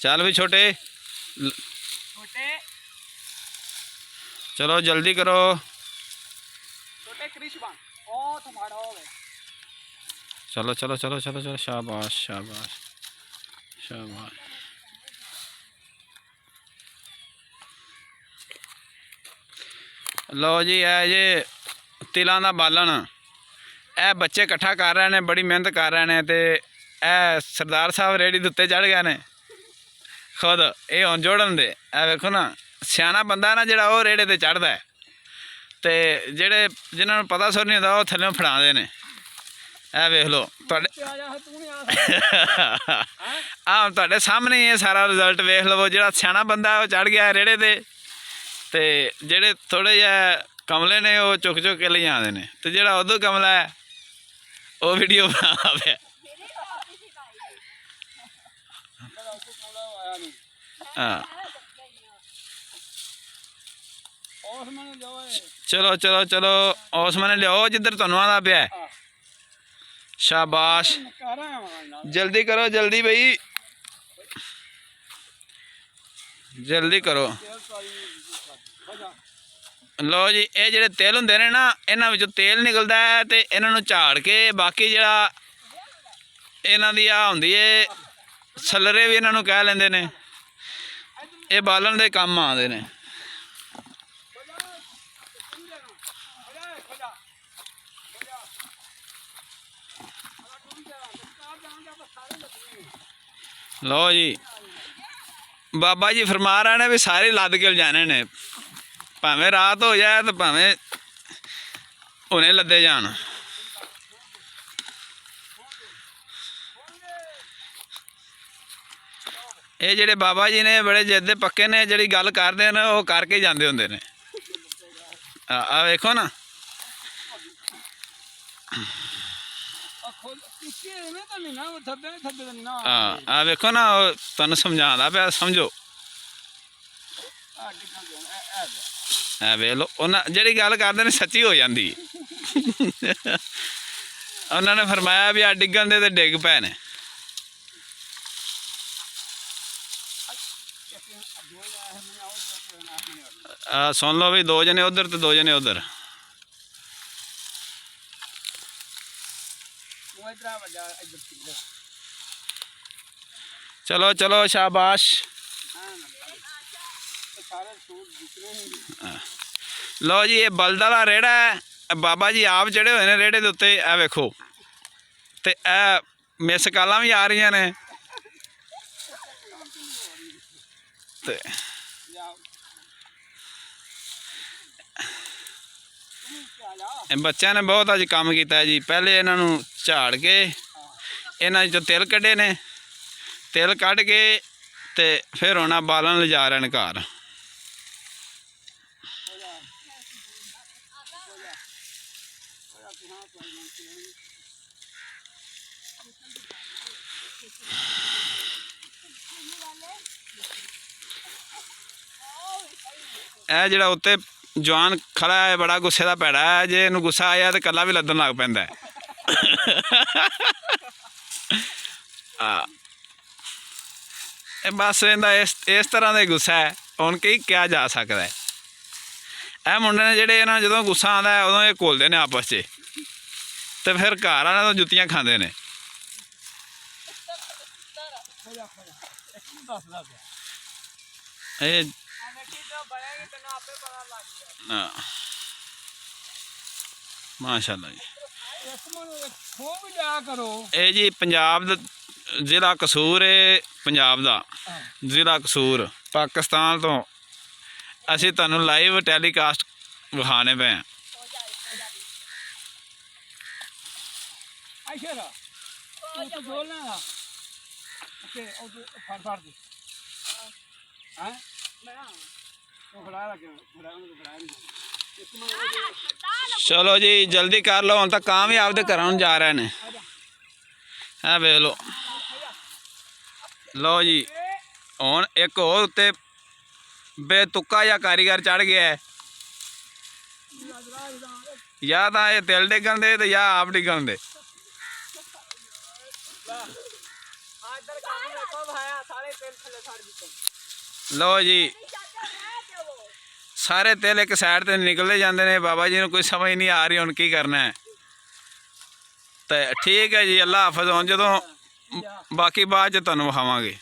चल भी छोटे छोटे चलो जल्दी करो। छोटे क्रिश बन ओ तुम्हारा हो गए। चलो चलो चलो चलो चलो शाबाश शाबाश शाबाश। लो जी है जे तिलों का बालन ए बच्चे इकट्ठा कर रहे हैं, बड़ी मेहनत कर रहे हैं। तो ए सरदार साहब रेहड़ी के उत्ते चढ़ गए ने खुद ये हुण जोड़न दे। ए वेखो ना सियाना बंदा ना जिहड़ा वो रेहड़े ते चढ़दा है, ते जिहड़े जिन्हां नूं पता सुर नहीं हुंदा वो थल्लों फड़ांदे ने। ए वेख लो तुहाडे तुहाडे सामने ही है सारा रिजल्ट वेख लवो। जिहड़ा सियाना बंदा वो चढ़ गया रेहड़े ते जिहड़े थोड़े जिहे कमले ने वो चुक चुक के ले आते हैं। तो जिहड़ा उदू कमला है वो वीडियो बना पे। हाँ चलो चलो चलो उस मैंने लियाओ जिधर तुहानू आंदा पिया। शाबाश जल्दी करो जल्दी भाई जल्दी करो। लो जी ये जेडे तेल हुंदे ने ना इन्हां विचों तेल निकलदा है, ते इन्हां नूं झाड़ के बाकी जिहड़ा इन्हां दी आ हुंदी है सलरे भी इन्हां नूं कह लैंदे ने, ये बालन दे काम आंदे ने। लो जी बाबा जी फरमा रहे ने भी सारे लद के जाने ने, भावें रात हो जाए तो भावें हुणे लदे जान। ये जेडे बाबा जी ने बड़े जिद पक्के ने, जिहड़ी गल करदे ने वो करके जांदे हुंदे ने। आ वेखो ना आ वेखो ना तुहानू समझांदा पिया, समझो। है वे लो उन्हें जिहड़ी गल करदे ने सच्ची हो जाती। उन्होंने फरमाया भी आ डिगन दे ते डिग पै ने। सुन लो भी दो जने उधर तो दो जने उधर। चलो चलो शाबाश। लो जी ये बलद वाला रेड़ा है, बाबा जी आप चढ़े हुए हैं रेड़े के उत्ते। ए वेखो तो ए मिस कालां भी आ रही ने। बच्चों ने बहुत अज काम किया जी। पहले इन्हों झाड़ के इन्हों चो तिल कढ़े ने, तिल कढ़ के ते फिर उन्हें बालन ले जा रहे हैं घर। यह जिहड़ा उत्ते जवान खड़ा है बड़ा गुस्से का भैड़ा है, जे इनू गुस्सा आया तो कला भी लदन लग पैंदा है। बस इहदा इस तरह का गुस्सा है, हुण की क्या जा सकता है। यह मुंडे ने जिहड़े इन्हां जदों गुस्सा आंदा है उदों ये घुलदे ने आपस च, तो फिर घर वालिआं तों जुत्तियां खांदे ने। माशाअल्लाह जी। ये जी पंजाब जिला कसूर है, पंजाब का जिला कसूर पाकिस्तान तो असी तुहानू लाइव टैलीकास्ट विखाने पे हैं। चलो जी जल्दी कर लो, हम तो काम ही आपके घर जा रहे हैं। है वेख लो। लो जी हुण एक होर उत्ते बेतुका या कारीगर चढ़ गया है, या तो ये तिल डिगन दे या आप डिगन दे। देखो भाया सारे तेल थले छाड़ दिते ਲਓ ਜੀ ਸਾਰੇ ਤੇਲ ਇੱਕ ਸਾਈਡ ਤੇ ਨਿਕਲਦੇ ਜਾਂਦੇ ਨੇ ਬਾਬਾ ਜੀ ਨੂੰ ਕੋਈ ਸਮਝ ਨਹੀਂ ਆ ਰਹੀ ਹੁਣ ਕੀ ਕਰਨਾ ਹੈ ਤੇ ਠੀਕ ਹੈ ਜੀ ਅੱਲਾ ਹਾਫਿਜ਼ ਹੁਣ ਜਦੋਂ ਬਾਕੀ ਬਾਅਦ ਚ ਤੁਹਾਨੂੰ ਵਿਖਾਵਾਂਗੇ